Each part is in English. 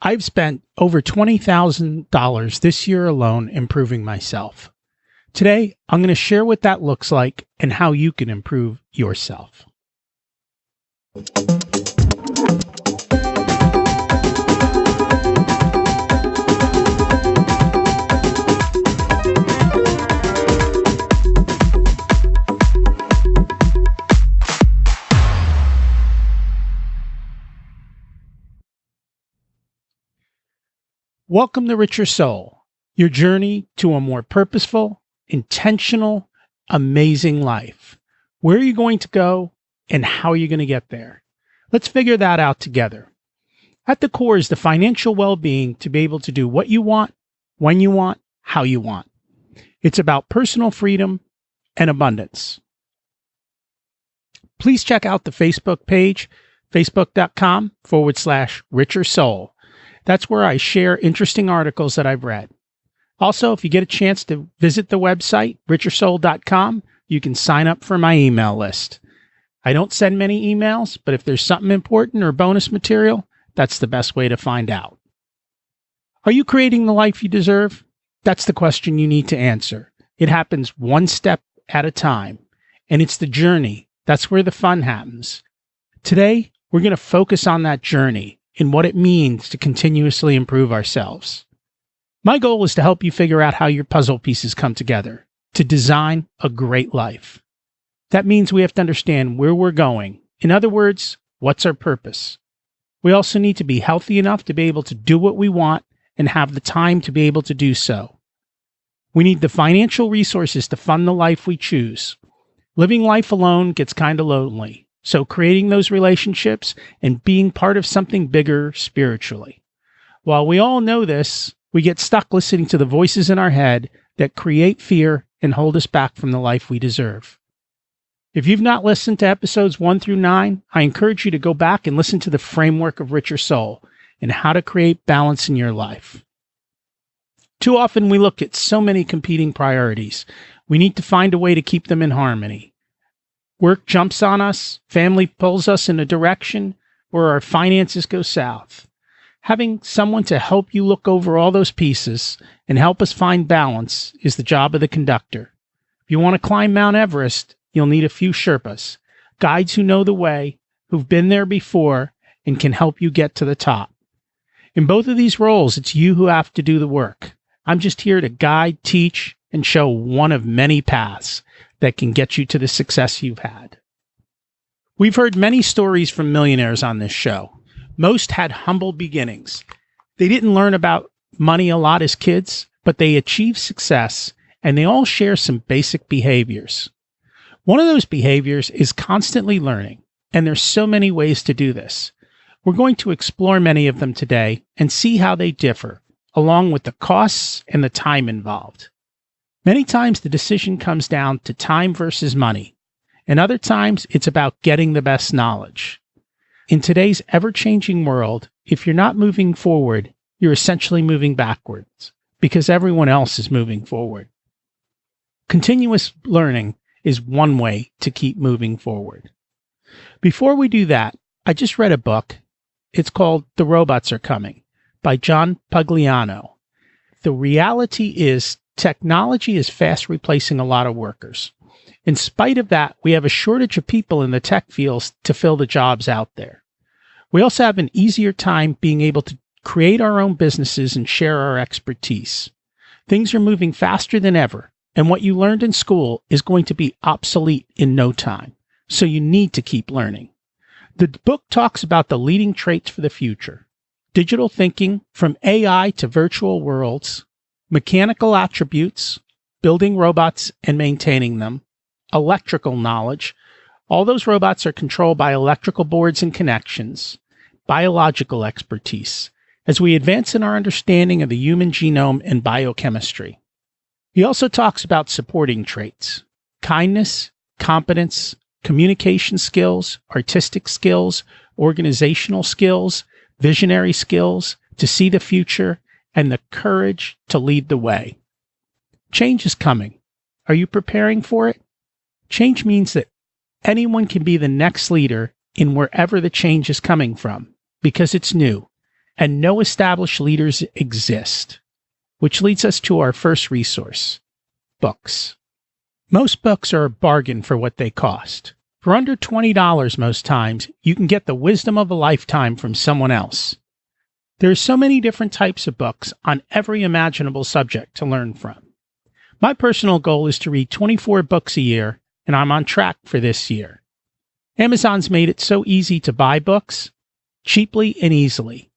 I've spent over $20,000 this year alone improving myself. Today, I'm going to share what that looks like and how you can improve yourself. Welcome to Richer Soul, your journey to a more purposeful, intentional, amazing life. Where are you going to go and how are you going to get there? Let's figure that out together. At the core is the financial well-being to be able to do what you want, when you want, how you want. It's about personal freedom and abundance. Please check out the Facebook page, facebook.com/Richer Soul. That's where I share interesting articles that I've read. Also, if you get a chance to visit the website, richersoul.com, you can sign up for my email list. I don't send many emails, but if there's something important or bonus material, that's the best way to find out. Are you creating the life you deserve? That's the question you need to answer. It happens one step at a time, and it's the journey. That's where the fun happens. Today, we're going to focus on that journey and what it means to continuously improve ourselves. My goal is to help you figure out how your puzzle pieces come together to design a great life. That means we have to understand where we're going. In other words, what's our purpose? We also need to be healthy enough to be able to do what we want and have the time to be able to do so. We need the financial resources to fund the life we choose. Living life alone gets kind of lonely. So creating those relationships and being part of something bigger spiritually. While we all know this, we get stuck listening to the voices in our head that create fear and hold us back from the life we deserve. If you've not listened to episodes 1 through 9, I encourage you to go back and listen to the framework of Richer Soul and how to create balance in your life. Too often we look at so many competing priorities. We need to find a way to keep them in harmony. Work jumps on us, family pulls us in a direction, or our finances go south. Having someone to help you look over all those pieces and help us find balance is the job of the conductor. If you want to climb Mount Everest, you'll need a few Sherpas, guides who know the way, who've been there before, and can help you get to the top. In both of these roles, it's you who have to do the work. I'm just here to guide, teach, and show one of many paths that can get you to the success you've had. We've heard many stories from millionaires on this show. Most had humble beginnings. They didn't learn about money a lot as kids, but they achieved success, and they all share some basic behaviors. One of those behaviors is constantly learning, and there's so many ways to do this. We're going to explore many of them today and see how they differ, along with the costs and the time involved. Many times the decision comes down to time versus money, and other times it's about getting the best knowledge. In today's ever-changing world, if you're not moving forward, you're essentially moving backwards because everyone else is moving forward. Continuous learning is one way to keep moving forward. Before we do that, I just read a book. It's called The Robots Are Coming by John Pugliano. The reality is technology is fast replacing a lot of workers. In spite of that, we have a shortage of people in the tech fields to fill the jobs out there. We also have an easier time being able to create our own businesses and share our expertise. Things are moving faster than ever, and what you learned in school is going to be obsolete in no time. So you need to keep learning. The book talks about the leading traits for the future. Digital thinking, from AI to virtual worlds, mechanical attributes, building robots and maintaining them, electrical knowledge. All those robots are controlled by electrical boards and connections, biological expertise, as we advance in our understanding of the human genome and biochemistry. He also talks about supporting traits, kindness, competence, communication skills, artistic skills, organizational skills, visionary skills, to see the future, and the courage to lead the way. Change is coming. Are you preparing for it? Change means that anyone can be the next leader in wherever the change is coming from, because it's new. and no established leaders exist, which leads us to our first resource, books. Most books are a bargain for what they cost. For under $20 most times, you can get the wisdom of a lifetime from someone else. There are so many different types of books on every imaginable subject to learn from. My personal goal is to read 24 books a year, and I'm on track for this year. Amazon's made it so easy to buy books, cheaply and easily.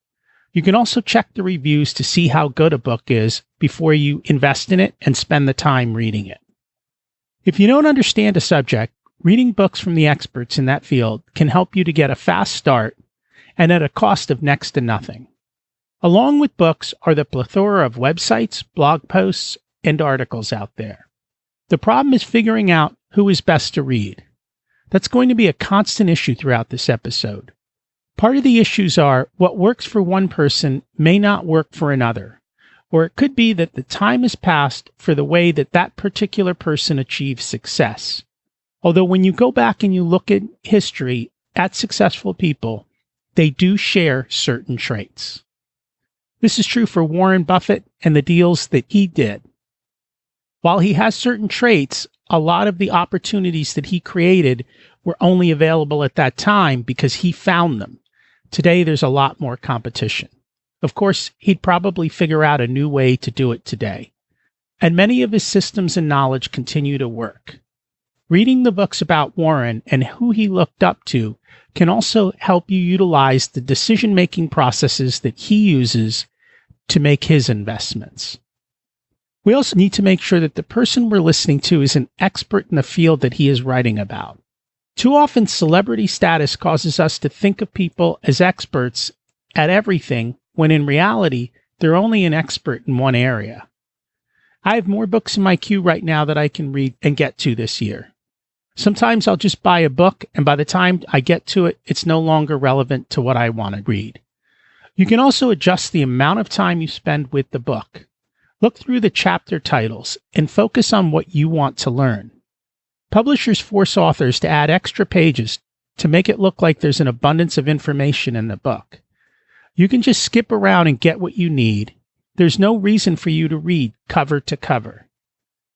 You can also check the reviews to see how good a book is before you invest in it and spend the time reading it. If you don't understand a subject, reading books from the experts in that field can help you to get a fast start and at a cost of next to nothing. Along with books are the plethora of websites, blog posts, and articles out there. The problem is figuring out who is best to read. That's going to be a constant issue throughout this episode. Part of the issues are what works for one person may not work for another, or it could be that the time has passed for the way that that particular person achieves success. Although when you go back and you look at history at successful people, they do share certain traits. This is true for Warren Buffett and the deals that he did. While he has certain traits, a lot of the opportunities that he created were only available at that time because he found them. Today, there's a lot more competition. Of course, he'd probably figure out a new way to do it today. And many of his systems and knowledge continue to work. Reading the books about Warren and who he looked up to can also help you utilize the decision-making processes that he uses to make his investments. We also need to make sure that the person we're listening to is an expert in the field that he is writing about. Too often, celebrity status causes us to think of people as experts at everything, when in reality, they're only an expert in one area. I have more books in my queue right now that I can read and get to this year. Sometimes I'll just buy a book, and by the time I get to it, it's no longer relevant to what I want to read. You can also adjust the amount of time you spend with the book. Look through the chapter titles and focus on what you want to learn. Publishers force authors to add extra pages to make it look like there's an abundance of information in the book. You can just skip around and get what you need. There's no reason for you to read cover to cover.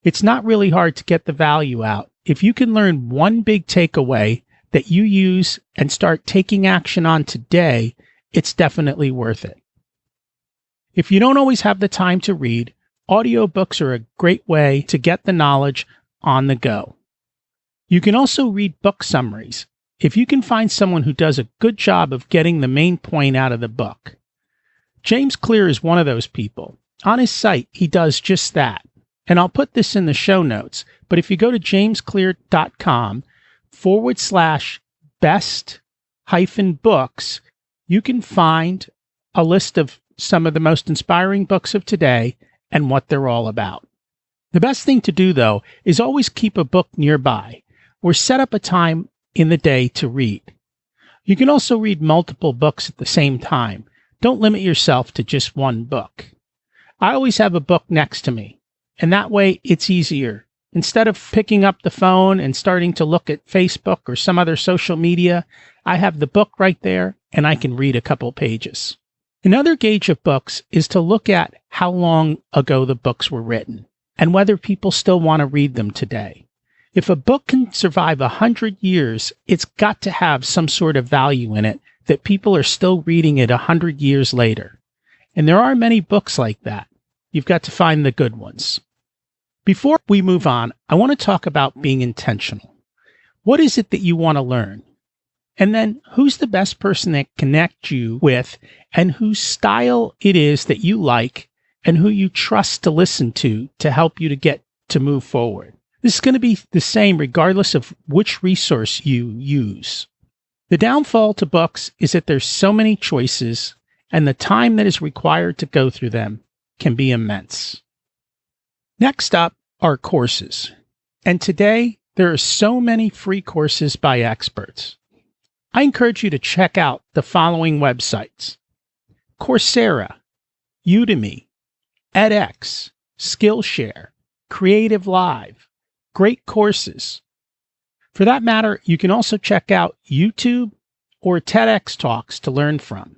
It's not really hard to get the value out. If you can learn one big takeaway that you use and start taking action on today, it's definitely worth it. If you don't always have the time to read, audiobooks are a great way to get the knowledge on the go. You can also read book summaries if you can find someone who does a good job of getting the main point out of the book. James Clear is one of those people. On his site, he does just that. And I'll put this in the show notes, but if you go to jamesclear.com/best-books, you can find a list of some of the most inspiring books of today and what they're all about. The best thing to do, though, is always keep a book nearby or set up a time in the day to read. You can also read multiple books at the same time. Don't limit yourself to just one book. I always have a book next to me, and that way it's easier. Instead of picking up the phone and starting to look at Facebook or some other social media, I have the book right there and I can read a couple pages. Another gauge of books is to look at how long ago the books were written and whether people still want to read them today. If a book can survive 100 years, it's got to have some sort of value in it that people are still reading it 100 years later. And there are many books like that. You've got to find the good ones. Before we move on, I want to talk about being intentional. What is it that you want to learn? And then who's the best person that connect you with and whose style it is that you like and who you trust to listen to help you to get to move forward. This is going to be the same regardless of which resource you use. The downfall to books is that there's so many choices and the time that is required to go through them can be immense. Next up are courses. And today, there are so many free courses by experts. I encourage you to check out the following websites: Coursera, Udemy, edX, Skillshare, Creative Live. Great courses. For that matter, you can also check out YouTube or TEDx talks to learn from.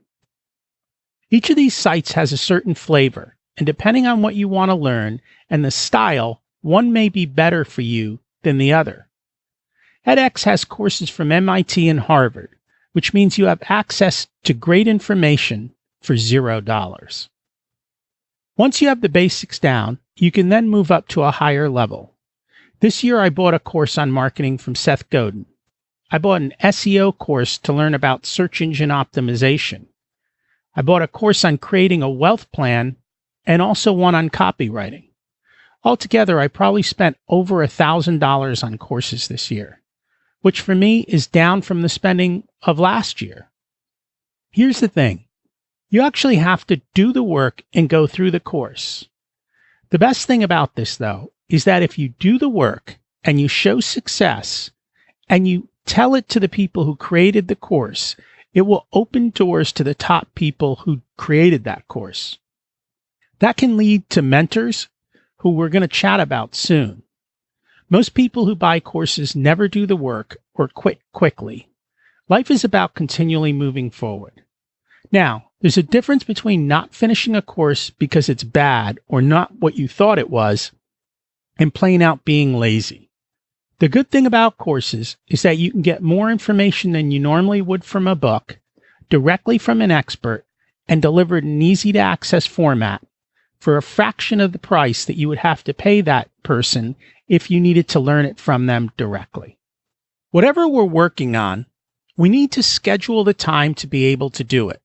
Each of these sites has a certain flavor, and depending on what you want to learn and the style, one may be better for you than the other. edX has courses from MIT and Harvard, which means you have access to great information for $0. Once you have the basics down, you can then move up to a higher level. This year I bought a course on marketing from Seth Godin. I bought an SEO course to learn about search engine optimization. I bought a course on creating a wealth plan and also one on copywriting. Altogether, I probably spent over $1,000 on courses this year, which for me is down from the spending of last year. Here's the thing. You actually have to do the work and go through the course. The best thing about this, though, is that if you do the work and you show success and you tell it to the people who created the course, it will open doors to the top people who created that course. That can lead to mentors who we're going to chat about soon. Most people who buy courses never do the work or quit quickly. Life is about continually moving forward. Now, there's a difference between not finishing a course because it's bad or not what you thought it was and plain out being lazy. The good thing about courses is that you can get more information than you normally would from a book, directly from an expert, and delivered in an easy-to-access format for a fraction of the price that you would have to pay that person if you needed to learn it from them directly. Whatever we're working on, we need to schedule the time to be able to do it.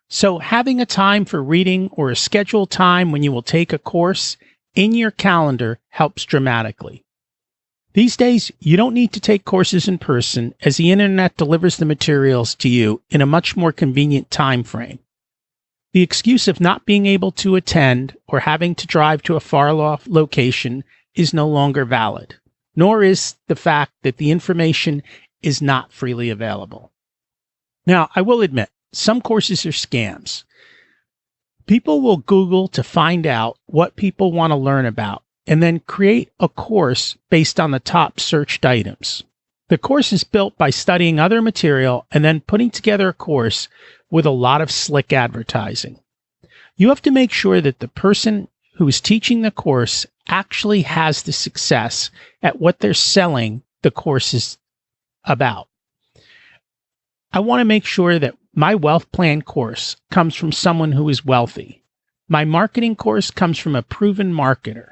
So having a time for reading or a scheduled time when you will take a course in your calendar helps dramatically. These days, you don't need to take courses in person as the internet delivers the materials to you in a much more convenient time frame. The excuse of not being able to attend or having to drive to a far-off location is no longer valid, nor is the fact that the information is not freely available. Now, I will admit, some courses are scams. People will Google to find out what people want to learn about and then create a course based on the top searched items. The course is built by studying other material and then putting together a course with a lot of slick advertising. You have to make sure that the person who is teaching the course actually has the success at what they're selling the course is about. I want to make sure that my wealth plan course comes from someone who is wealthy. My marketing course comes from a proven marketer.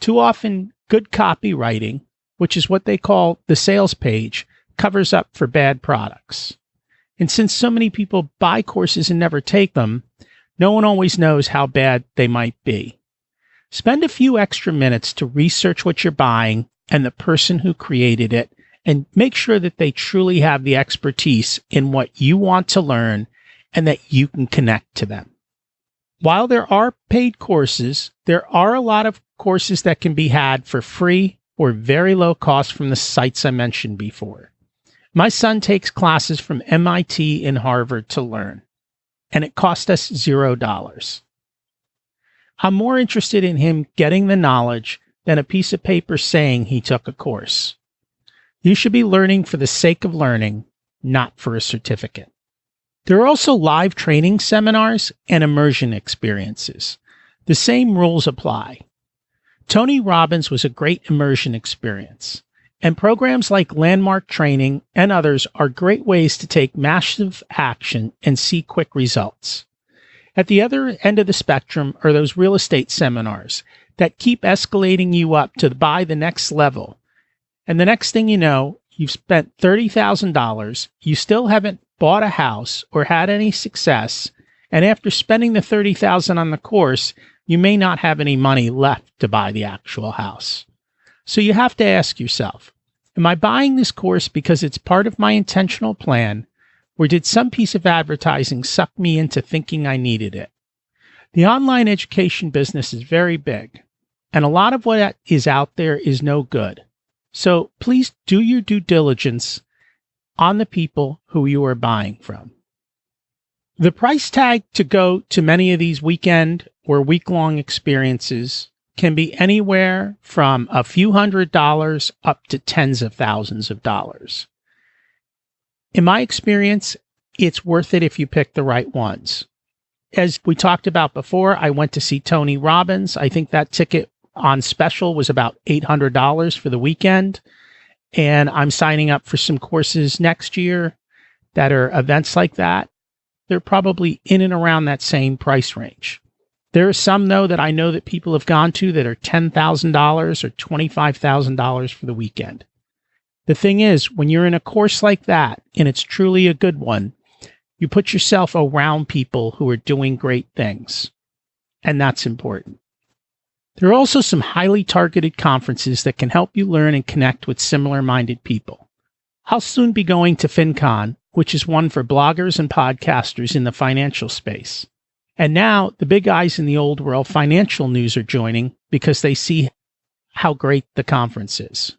Too often, good copywriting, which is what they call the sales page, covers up for bad products. And since so many people buy courses and never take them, no one always knows how bad they might be. Spend a few extra minutes to research what you're buying and the person who created it, and make sure that they truly have the expertise in what you want to learn and that you can connect to them. While there are paid courses, there are a lot of courses that can be had for free or very low cost from the sites I mentioned before. My son takes classes from MIT and Harvard to learn, and it cost us $0. I'm more interested in him getting the knowledge than a piece of paper saying he took a course. You should be learning for the sake of learning, not for a certificate. There are also live training seminars and immersion experiences. The same rules apply. Tony Robbins was a great immersion experience, and programs like Landmark Training and others are great ways to take massive action and see quick results. At the other end of the spectrum are those real estate seminars that keep escalating you up to buy the next level. And the next thing you know, you've spent $30,000, you still haven't bought a house or had any success, and after spending the $30,000 on the course, you may not have any money left to buy the actual house. So you have to ask yourself, am I buying this course because it's part of my intentional plan, or did some piece of advertising suck me into thinking I needed it? The online education business is very big, and a lot of what is out there is no good. So please do your due diligence on the people who you are buying from. The price tag to go to many of these weekend or week-long experiences can be anywhere from a few $100s up to tens of thousands of dollars. In my experience, it's worth it if you pick the right ones. As we talked about before, I went to see Tony Robbins. I think that ticket on special was about $800 for the weekend. And I'm signing up for some courses next year that are events like that. They're probably in and around that same price range. There are some, though, that I know that people have gone to that are $10,000 or $25,000 for the weekend. The thing is, when you're in a course like that, and it's truly a good one, you put yourself around people who are doing great things. And that's important. There are also some highly targeted conferences that can help you learn and connect with similar-minded people. I'll soon be going to FinCon, which is one for bloggers and podcasters in the financial space. And now the big guys in the old world financial news are joining because they see how great the conference is.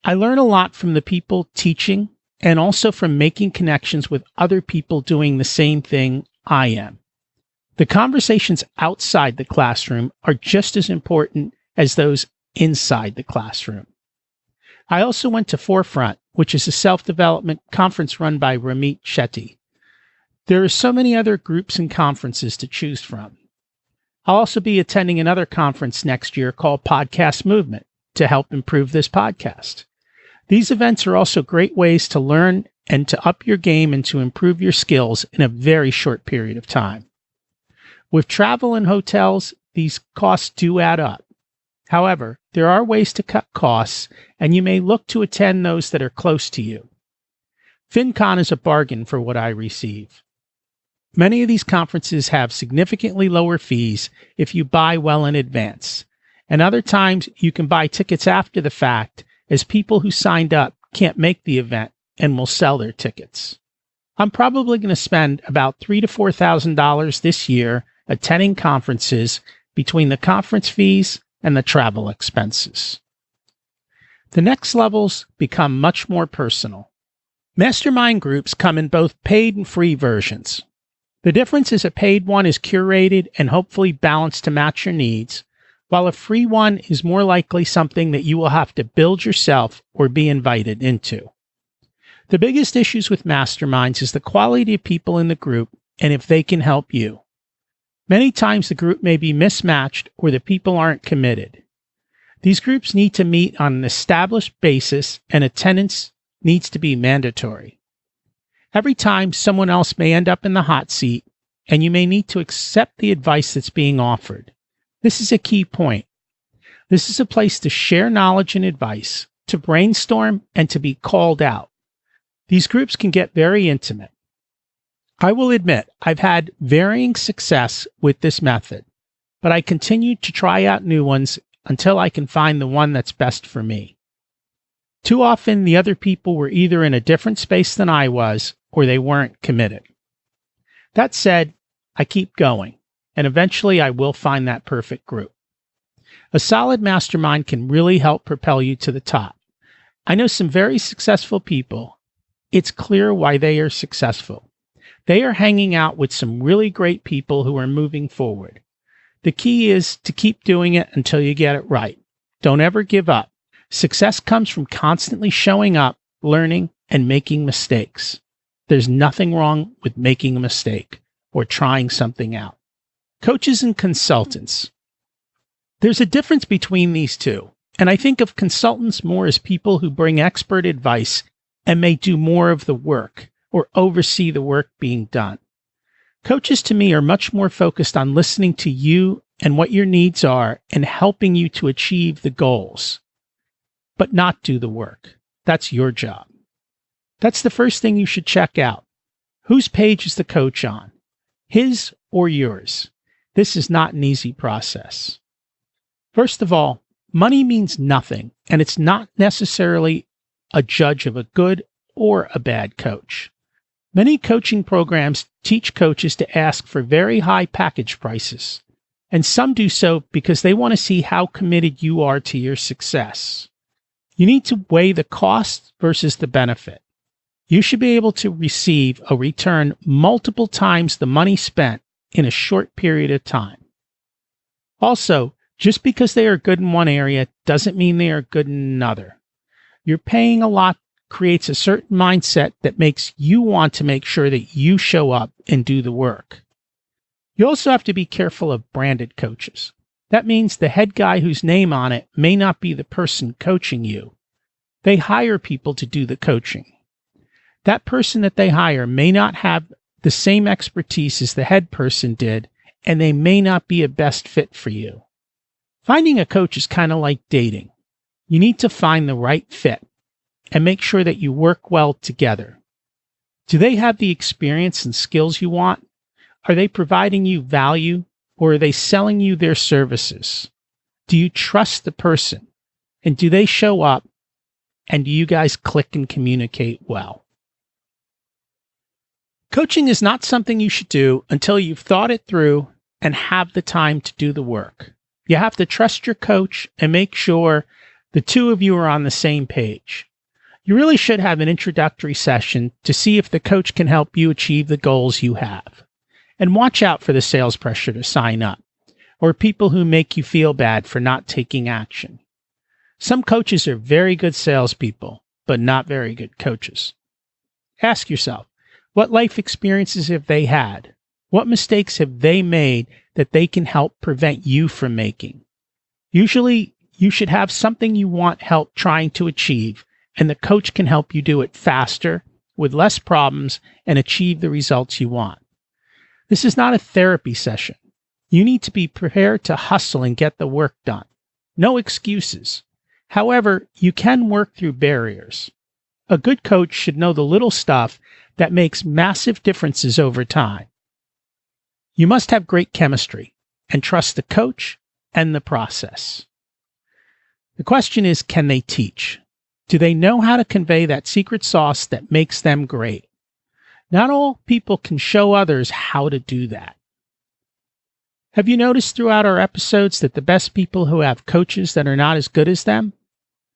I learn a lot from the people teaching and also from making connections with other people doing the same thing I am. The conversations outside the classroom are just as important as those inside the classroom. I also went to Forefront, which is a self-development conference run by Ramit Shetty. There are so many other groups and conferences to choose from. I'll also be attending another conference next year called Podcast Movement to help improve this podcast. These events are also great ways to learn and to up your game and to improve your skills in a very short period of time. With travel and hotels, these costs do add up. However, there are ways to cut costs, and you may look to attend those that are close to you. FinCon is a bargain for what I receive. Many of these conferences have significantly lower fees if you buy well in advance, and other times you can buy tickets after the fact, as people who signed up can't make the event and will sell their tickets. I'm probably going to spend about $3,000 to $4,000 this year attending conferences between the conference fees and the travel expenses. The next levels become much more personal. Mastermind groups come in both paid and free versions. The difference is a paid one is curated and hopefully balanced to match your needs, while a free one is more likely something that you will have to build yourself or be invited into. The biggest issues with masterminds is the quality of people in the group and if they can help you. Many times the group may be mismatched or the people aren't committed. These groups need to meet on an established basis and attendance needs to be mandatory. Every time someone else may end up in the hot seat and you may need to accept the advice that's being offered. This is a key point. This is a place to share knowledge and advice, to brainstorm, and to be called out. These groups can get very intimate. I will admit I've had varying success with this method, but I continue to try out new ones until I can find the one that's best for me. Too often, the other people were either in a different space than I was, or they weren't committed. That said, I keep going, and eventually I will find that perfect group. A solid mastermind can really help propel you to the top. I know some very successful people. It's clear why they are successful. They are hanging out with some really great people who are moving forward. The key is to keep doing it until you get it right. Don't ever give up. Success comes from constantly showing up, learning, and making mistakes. There's nothing wrong with making a mistake or trying something out. Coaches and consultants. There's a difference between these two, and I think of consultants more as people who bring expert advice and may do more of the work or oversee the work being done. Coaches to me are much more focused on listening to you and what your needs are and helping you to achieve the goals, but not do the work. That's your job. That's the first thing you should check out. Whose page is the coach on? His or yours? This is not an easy process. First of all, money means nothing, and it's not necessarily a judge of a good or a bad coach. Many coaching programs teach coaches to ask for very high package prices, and some do so because they want to see how committed you are to your success. You need to weigh the cost versus the benefit. You should be able to receive a return multiple times the money spent in a short period of time. Also, just because they are good in one area doesn't mean they are good in another. You're paying a lot creates a certain mindset that makes you want to make sure that you show up and do the work. You also have to be careful of branded coaches. That means the head guy whose name on it may not be the person coaching you. They hire people to do the coaching. That person that they hire may not have the same expertise as the head person did, and they may not be a best fit for you. Finding a coach is kind of like dating. You need to find the right fit and make sure that you work well together. Do they have the experience and skills you want? Are they providing you value, or are they selling you their services? Do you trust the person? And do they show up? And do you guys click and communicate well? Coaching is not something you should do until you've thought it through and have the time to do the work. You have to trust your coach and make sure the two of you are on the same page. You really should have an introductory session to see if the coach can help you achieve the goals you have. And watch out for the sales pressure to sign up, or people who make you feel bad for not taking action. Some coaches are very good salespeople, but not very good coaches. Ask yourself, what life experiences have they had? What mistakes have they made that they can help prevent you from making? Usually, you should have something you want help trying to achieve, and the coach can help you do it faster, with less problems, and achieve the results you want. This is not a therapy session. You need to be prepared to hustle and get the work done. No excuses. However, you can work through barriers. A good coach should know the little stuff that makes massive differences over time. You must have great chemistry and trust the coach and the process. The question is, can they teach? Do they know how to convey that secret sauce that makes them great? Not all people can show others how to do that. Have you noticed throughout our episodes that the best people who have coaches that are not as good as them?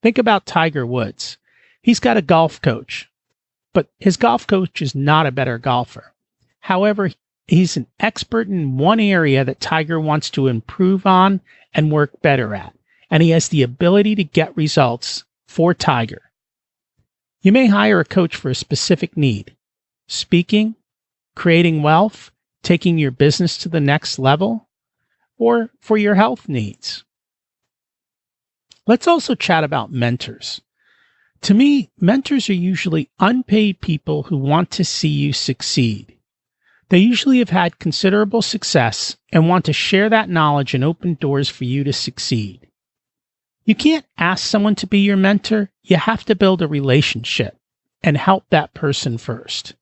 Think about Tiger Woods. He's got a golf coach, but his golf coach is not a better golfer. However, he's an expert in one area that Tiger wants to improve on and work better at, and he has the ability to get results for Tiger. You may hire a coach for a specific need: speaking, creating wealth, taking your business to the next level, or for your health needs. Let's also chat about mentors. To me, mentors are usually unpaid people who want to see you succeed. They usually have had considerable success and want to share that knowledge and open doors for you to succeed. You can't ask someone to be your mentor. You have to build a relationship and help that person first.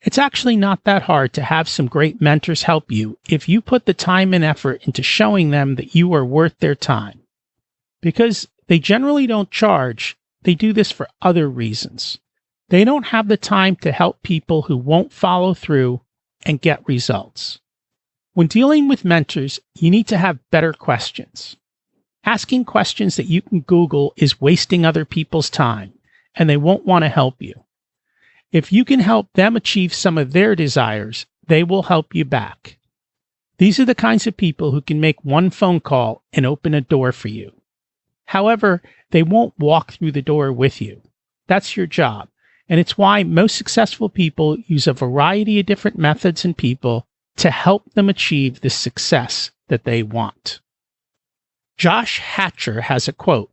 It's actually not that hard to have some great mentors help you if you put the time and effort into showing them that you are worth their time. Because they generally don't charge, they do this for other reasons. They don't have the time to help people who won't follow through and get results. When dealing with mentors, you need to have better questions. Asking questions that you can Google is wasting other people's time, and they won't want to help you. If you can help them achieve some of their desires, they will help you back. These are the kinds of people who can make one phone call and open a door for you. However, they won't walk through the door with you. That's your job, and it's why most successful people use a variety of different methods and people to help them achieve the success that they want. Josh Hatcher has a quote: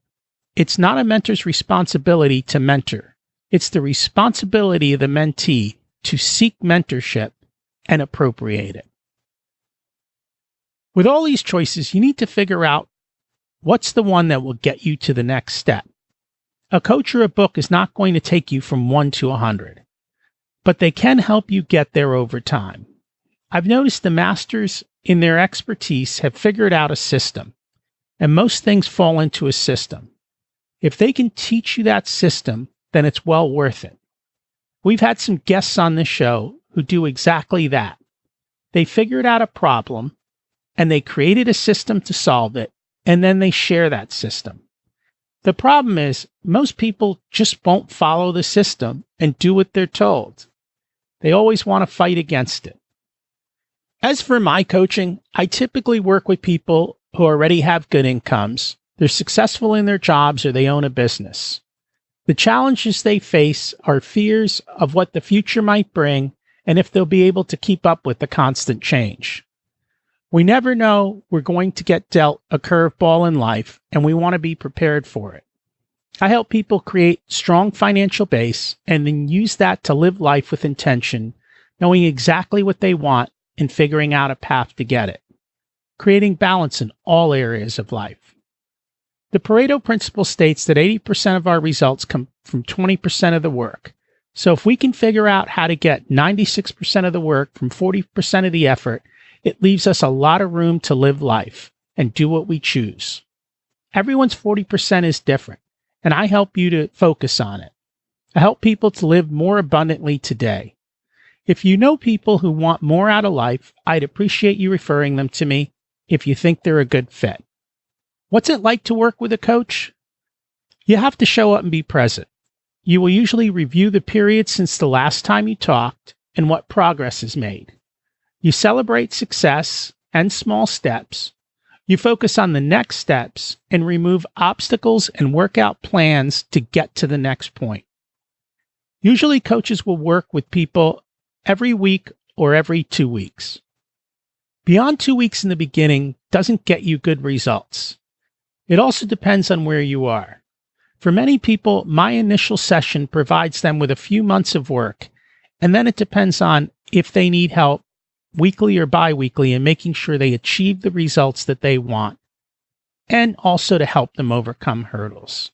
"It's not a mentor's responsibility to mentor. It's the responsibility of the mentee to seek mentorship and appropriate it." With all these choices, you need to figure out what's the one that will get you to the next step. A coach or a book is not going to take you from 1 to 100, but they can help you get there over time. I've noticed the masters in their expertise have figured out a system, and most things fall into a system. If they can teach you that system, then it's well worth it. We've had some guests on this show who do exactly that. They figured out a problem, and they created a system to solve it, and then they share that system. The problem is, most people just won't follow the system and do what they're told. They always want to fight against it. As for my coaching, I typically work with people who already have good incomes. They're successful in their jobs or they own a business. The challenges they face are fears of what the future might bring and if they'll be able to keep up with the constant change. We never know we're going to get dealt a curveball in life, and we want to be prepared for it. I help people create strong financial base and then use that to live life with intention, knowing exactly what they want and figuring out a path to get it, creating balance in all areas of life. The Pareto principle states that 80% of our results come from 20% of the work. So if we can figure out how to get 96% of the work from 40% of the effort, it leaves us a lot of room to live life and do what we choose. Everyone's 40% is different, and I help you to focus on it. I help people to live more abundantly today. If you know people who want more out of life, I'd appreciate you referring them to me if you think they're a good fit. What's it like to work with a coach? You have to show up and be present. You will usually review the period since the last time you talked and what progress is made. You celebrate success and small steps. You focus on the next steps and remove obstacles and work out plans to get to the next point. Usually coaches will work with people every week or every 2 weeks. Beyond 2 weeks in the beginning doesn't get you good results. It also depends on where you are. For many people, my initial session provides them with a few months of work, and then it depends on if they need help weekly or bi-weekly in making sure they achieve the results that they want, and also to help them overcome hurdles.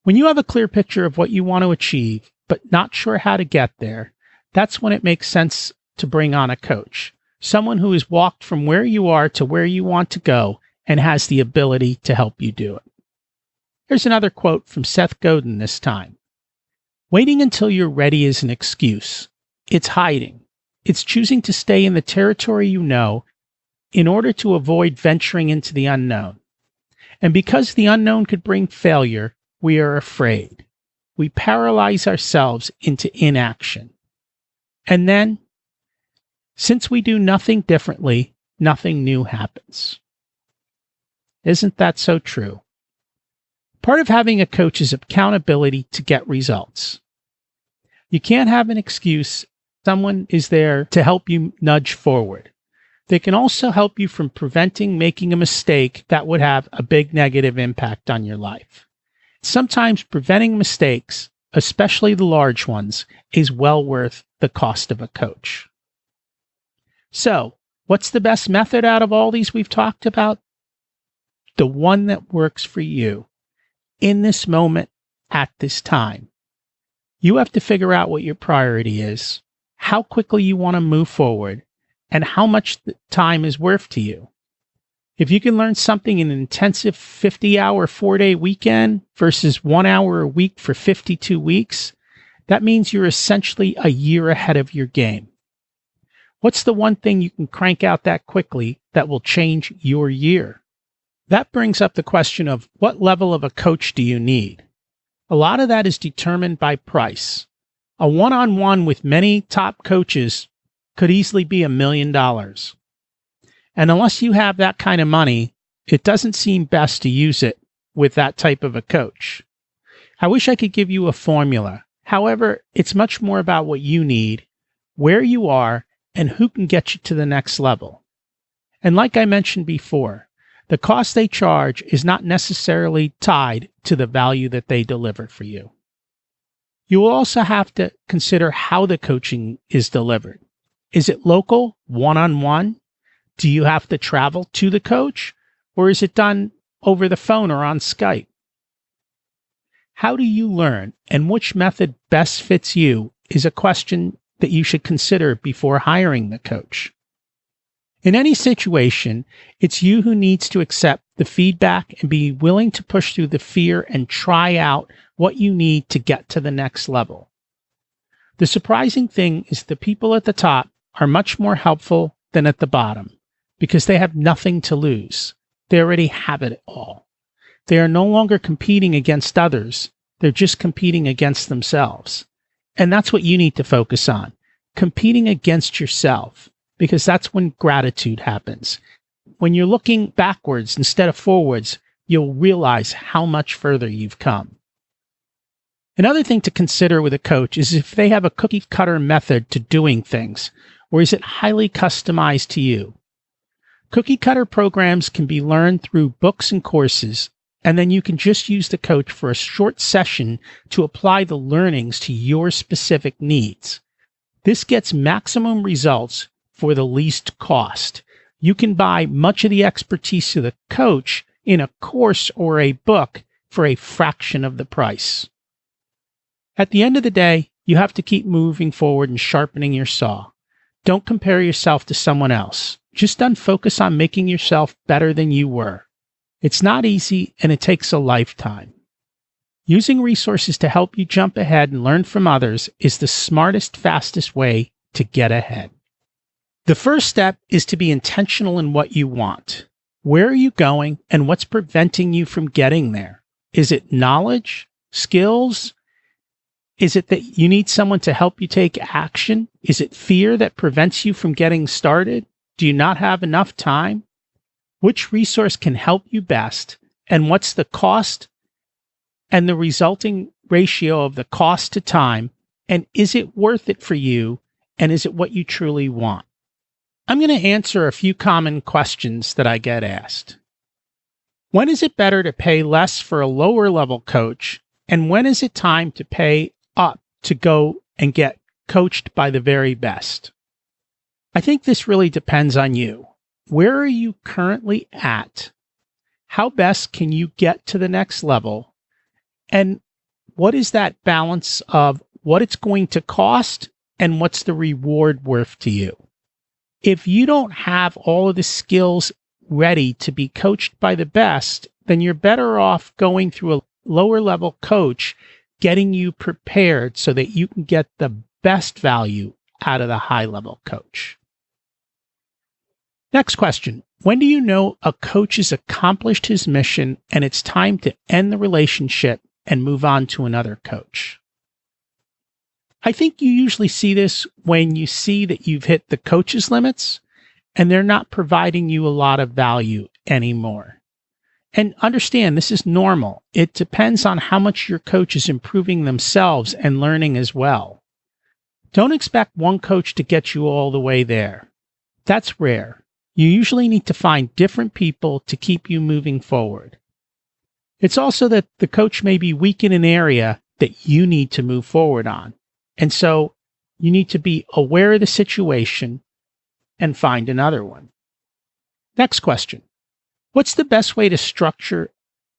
When you have a clear picture of what you want to achieve, but not sure how to get there, that's when it makes sense to bring on a coach, someone who has walked from where you are to where you want to go and has the ability to help you do it. Here's another quote from Seth Godin this time. Waiting until you're ready is an excuse. It's hiding. It's choosing to stay in the territory you know in order to avoid venturing into the unknown. And because the unknown could bring failure, we are afraid. We paralyze ourselves into inaction. And then, since we do nothing differently, nothing new happens. Isn't that so true? Part of having a coach is accountability to get results. You can't have an excuse. Someone is there to help you nudge forward. They can also help you from preventing making a mistake that would have a big negative impact on your life. Sometimes preventing mistakes, especially the large ones, is well worth the cost of a coach. So, what's the best method out of all these we've talked about? The one that works for you in this moment at this time. You have to figure out what your priority is, how quickly you want to move forward, and how much the time is worth to you. If you can learn something in an intensive 50-hour, 4-day weekend versus 1 hour a week for 52 weeks, that means you're essentially a year ahead of your game. What's the one thing you can crank out that quickly that will change your year? That brings up the question of what level of a coach do you need? A lot of that is determined by price. A one-on-one with many top coaches could easily be $1 million. And unless you have that kind of money, it doesn't seem best to use it with that type of a coach. I wish I could give you a formula. However, it's much more about what you need, where you are, and who can get you to the next level. And like I mentioned before, the cost they charge is not necessarily tied to the value that they deliver for you. You will also have to consider how the coaching is delivered. Is it local, one-on-one? Do you have to travel to the coach? Or is it done over the phone or on Skype? How do you learn, and which method best fits you is a question that you should consider before hiring the coach. In any situation, it's you who needs to accept the feedback and be willing to push through the fear and try out what you need to get to the next level. The surprising thing is the people at the top are much more helpful than at the bottom because they have nothing to lose. They already have it all. They are no longer competing against others. They're just competing against themselves. And that's what you need to focus on, competing against yourself, because that's when gratitude happens. When you're looking backwards instead of forwards, you'll realize how much further you've come. Another thing to consider with a coach is if they have a cookie-cutter method to doing things, or is it highly customized to you? Cookie cutter programs can be learned through books and courses, and then you can just use the coach for a short session to apply the learnings to your specific needs. This gets maximum results for the least cost. You can buy much of the expertise of the coach in a course or a book for a fraction of the price. At the end of the day, you have to keep moving forward and sharpening your saw. Don't compare yourself to someone else. Just focus on making yourself better than you were. It's not easy, and it takes a lifetime. Using resources to help you jump ahead and learn from others is the smartest, fastest way to get ahead. The first step is to be intentional in what you want. Where are you going, and what's preventing you from getting there? Is it knowledge, skills? Is it that you need someone to help you take action? Is it fear that prevents you from getting started? Do you not have enough time? Which resource can help you best, and what's the cost and the resulting ratio of the cost to time, and is it worth it for you, and is it what you truly want? I'm going to answer a few common questions that I get asked. When is it better to pay less for a lower level coach, and when is it time to pay up to go and get coached by the very best? I think this really depends on you. Where are you currently at? How best can you get to the next level? And what is that balance of what it's going to cost and what's the reward worth to you? If you don't have all of the skills ready to be coached by the best, then you're better off going through a lower level coach, getting you prepared so that you can get the best value out of the high level coach. Next question. When do you know a coach has accomplished his mission and it's time to end the relationship and move on to another coach? I think you usually see this when you see that you've hit the coach's limits and they're not providing you a lot of value anymore. And understand, this is normal. It depends on how much your coach is improving themselves and learning as well. Don't expect one coach to get you all the way there. That's rare. You usually need to find different people to keep you moving forward. It's also that the coach may be weak in an area that you need to move forward on. And so you need to be aware of the situation and find another one. Next question. What's the best way to structure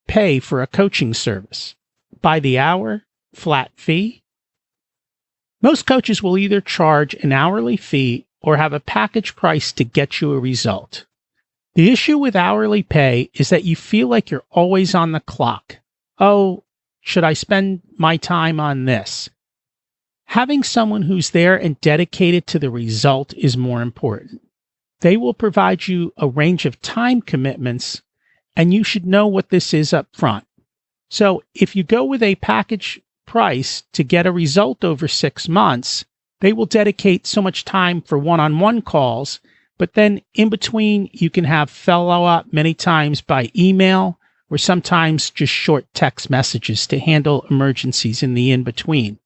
pay for a coaching service? By the hour? Flat fee? Most coaches will either charge an hourly fee or have a package price to get you a result. The issue with hourly pay is that you feel like you're always on the clock. Oh, should I spend my time on this? Having someone who's there and dedicated to the result is more important. They will provide you a range of time commitments, and you should know what this is up front. So if you go with a package price to get a result over 6 months, they will dedicate so much time for one-on-one calls, but then in between, you can have follow-up many times by email or sometimes just short text messages to handle emergencies in the in-between.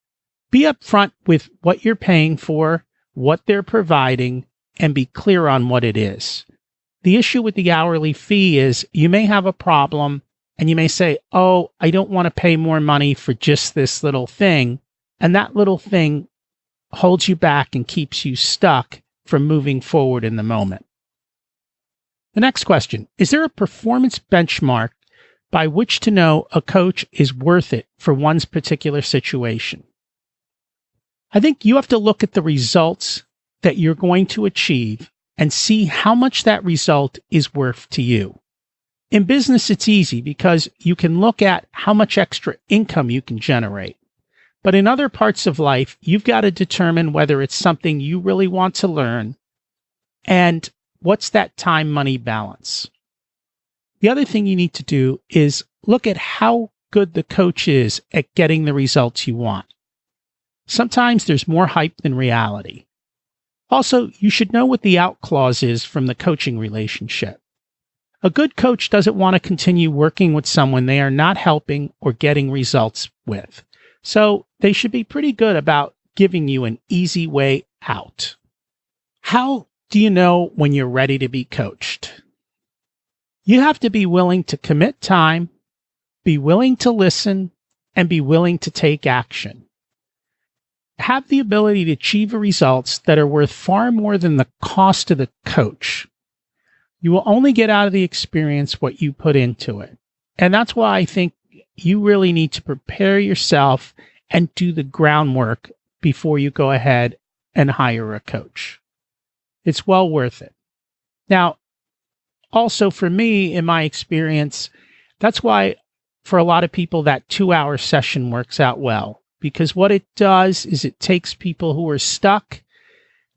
Be upfront with what you're paying for, what they're providing, and be clear on what it is. The issue with the hourly fee is you may have a problem and you may say, oh, I don't want to pay more money for just this little thing. And that little thing holds you back and keeps you stuck from moving forward in the moment. The next question, is there a performance benchmark by which to know a coach is worth it for one's particular situation? I think you have to look at the results that you're going to achieve and see how much that result is worth to you. In business, it's easy because you can look at how much extra income you can generate. But in other parts of life, you've got to determine whether it's something you really want to learn and what's that time-money balance. The other thing you need to do is look at how good the coach is at getting the results you want. Sometimes there's more hype than reality. Also, you should know what the out clause is from the coaching relationship. A good coach doesn't want to continue working with someone they are not helping or getting results with. So they should be pretty good about giving you an easy way out. How do you know when you're ready to be coached? You have to be willing to commit time, be willing to listen, and be willing to take action. Have the ability to achieve results that are worth far more than the cost of the coach. You will only get out of the experience what you put into it. And that's why I think you really need to prepare yourself and do the groundwork before you go ahead and hire a coach. It's well worth it. Now, also for me, in my experience, that's why for a lot of people that 2-hour session works out well, because what it does is it takes people who are stuck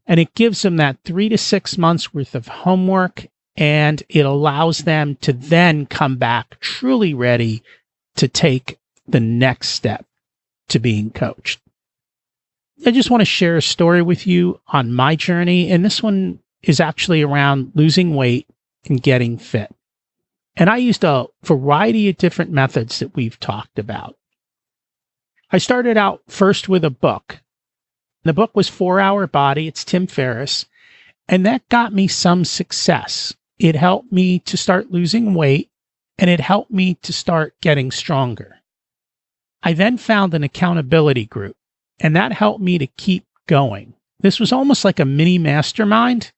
and it gives them that 3 to 6 months worth of homework, and it allows them to then come back truly ready to take the next step to being coached. I just want to share a story with you on my journey, and this one is actually around losing weight and getting fit. And I used a variety of different methods that we've talked about. I started out first with a book. The book was 4-Hour Body. It's Tim Ferriss. And that got me some success. It helped me to start losing weight, and it helped me to start getting stronger. I then found an accountability group, and that helped me to keep going. This was almost like a mini mastermind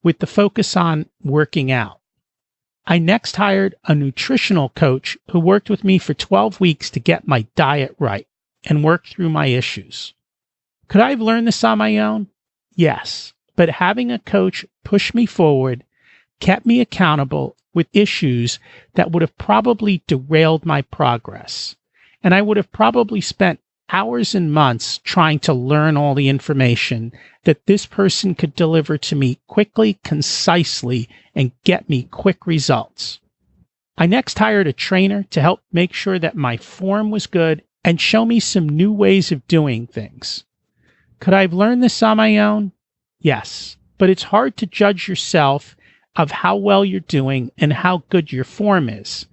with the focus on working out. I next hired a nutritional coach who worked with me for 12 weeks to get my diet right and work through my issues. Could I have learned this on my own? Yes, but having a coach pushed me forward, kept me accountable with issues that would have probably derailed my progress. And I would have probably spent hours and months trying to learn all the information that this person could deliver to me quickly, concisely, and get me quick results. I next hired a trainer to help make sure that my form was good and show me some new ways of doing things. Could I have learned this on my own? Yes, but it's hard to judge yourself of how well you're doing and how good your form is.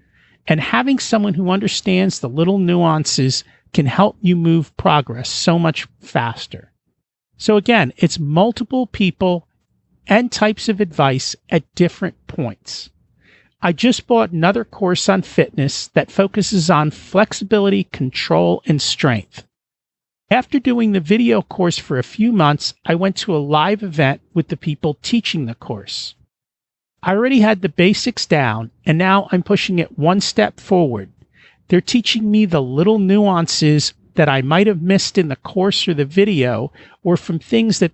And having someone who understands the little nuances can help you move progress so much faster. So again, it's multiple people and types of advice at different points. I just bought another course on fitness that focuses on flexibility, control, and strength. After doing the video course for a few months, I went to a live event with the people teaching the course. I already had the basics down, and now I'm pushing it one step forward. They're teaching me the little nuances that I might have missed in the course or the video, or from things that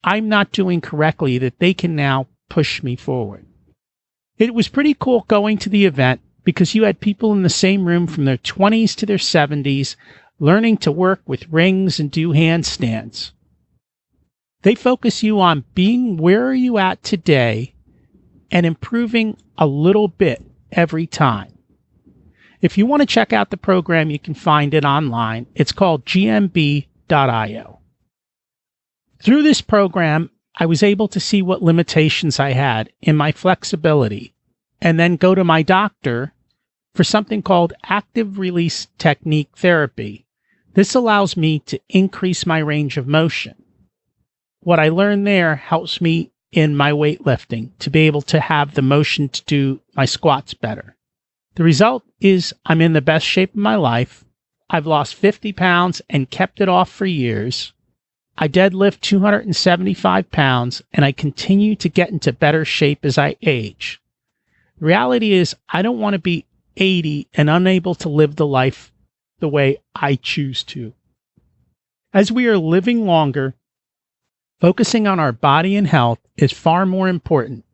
I'm not doing correctly that they can now push me forward. It was pretty cool going to the event because you had people in the same room from their 20s to their 70s learning to work with rings and do handstands. They focus you on being where are you at today and improving a little bit every time. If you want to check out the program, you can find it online. It's called gmb.io. Through this program, I was able to see what limitations I had in my flexibility and then go to my doctor for something called active release technique therapy. This allows me to increase my range of motion. What I learned there helps me in my weightlifting to be able to have the motion to do my squats better. The result is I'm in the best shape of my life. I've lost 50 pounds and kept it off for years. I deadlift 275 pounds, and I continue to get into better shape as I age. The reality is I don't want to be 80 and unable to live the life the way I choose to. As we are living longer, focusing on our body and health is far more important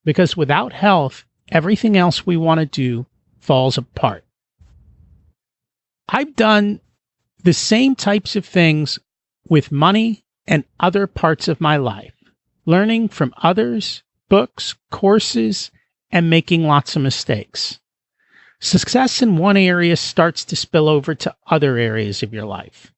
because without health, everything else we want to do falls apart. I've done the same types of things with money and other parts of my life, learning from others, books, courses, and making lots of mistakes. Success in one area starts to spill over to other areas of your life.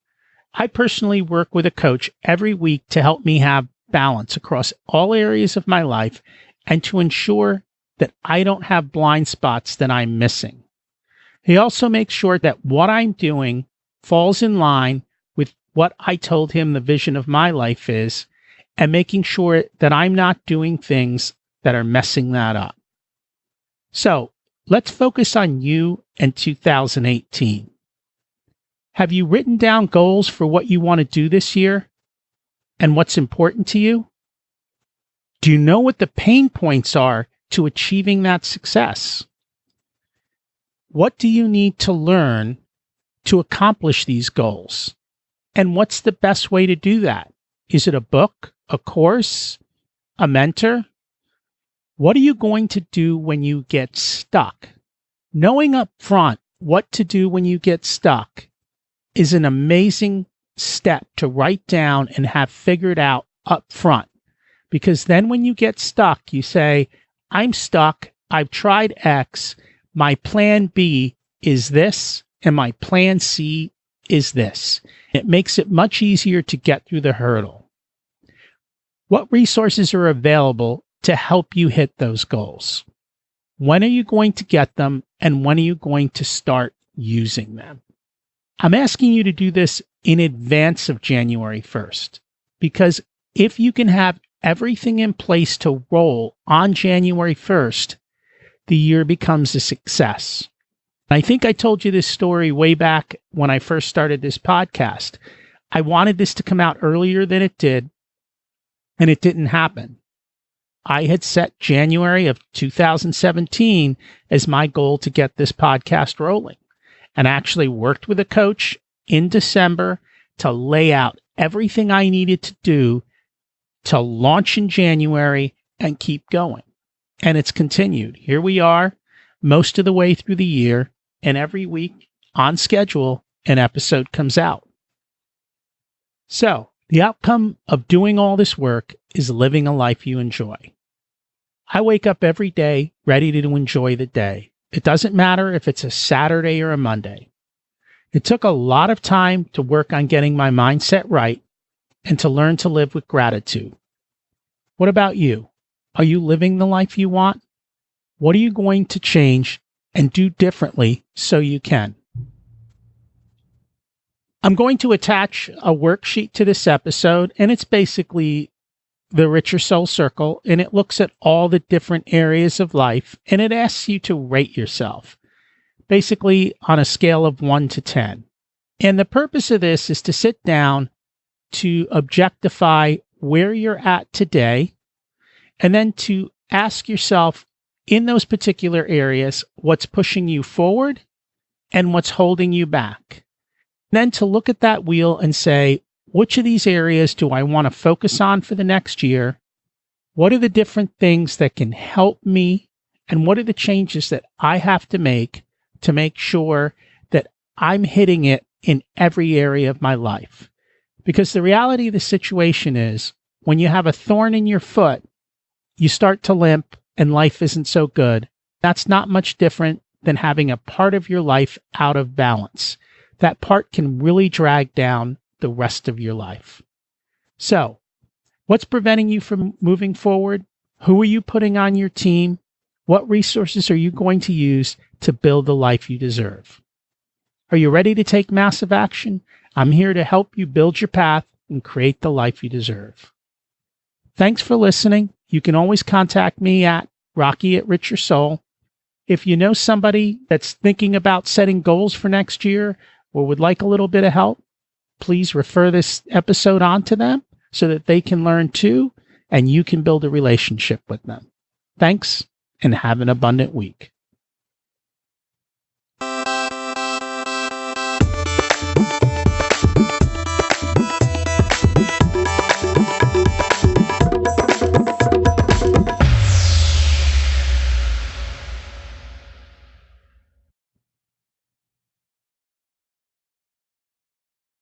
I personally work with a coach every week to help me have balance across all areas of my life and to ensure that I don't have blind spots that I'm missing. He also makes sure that what I'm doing falls in line with what I told him the vision of my life is, and making sure that I'm not doing things that are messing that up. So let's focus on you and 2018. Have you written down goals for what you want to do this year and what's important to you? Do you know what the pain points are to achieving that success? What do you need to learn to accomplish these goals? And what's the best way to do that? Is it a book, a course, a mentor? What are you going to do when you get stuck? Knowing up front what to do when you get stuck is an amazing step to write down and have figured out up front. Because then when you get stuck, you say, I'm stuck, I've tried X, my plan B is this, and my plan C is this. It makes it much easier to get through the hurdle. What resources are available to help you hit those goals? When are you going to get them, and when are you going to start using them? I'm asking you to do this in advance of January 1st, because if you can have everything in place to roll on January 1st, the year becomes a success. I think I told you this story way back when I first started this podcast. I wanted this to come out earlier than it did, and it didn't happen. I had set January of 2017 as my goal to get this podcast rolling, and actually worked with a coach in December to lay out everything I needed to do to launch in January and keep going. And it's continued. Here we are, most of the way through the year, and every week on schedule, an episode comes out. So, the outcome of doing all this work is living a life you enjoy. I wake up every day ready to enjoy the day. It doesn't matter if it's a Saturday or a Monday. It took a lot of time to work on getting my mindset right and to learn to live with gratitude. What about you? Are you living the life you want? What are you going to change and do differently so you can? I'm going to attach a worksheet to this episode, and it's basically the Richer Soul Circle, and it looks at all the different areas of life, and it asks you to rate yourself, basically on a scale of 1 to 10. And the purpose of this is to sit down to objectify where you're at today, and then to ask yourself in those particular areas what's pushing you forward and what's holding you back. Then to look at that wheel and say, which of these areas do I want to focus on for the next year? What are the different things that can help me? And what are the changes that I have to make sure that I'm hitting it in every area of my life? Because the reality of the situation is, when you have a thorn in your foot, you start to limp and life isn't so good. That's not much different than having a part of your life out of balance. That part can really drag down the rest of your life. So, what's preventing you from moving forward? Who are you putting on your team? What resources are you going to use to build the life you deserve? Are you ready to take massive action? I'm here to help you build your path and create the life you deserve. Thanks for listening. You can always contact me at Rocky@Richer If you know somebody that's thinking about setting goals for next year or would like a little bit of help, please refer this episode on to them so that they can learn too, and you can build a relationship with them. Thanks, and have an abundant week.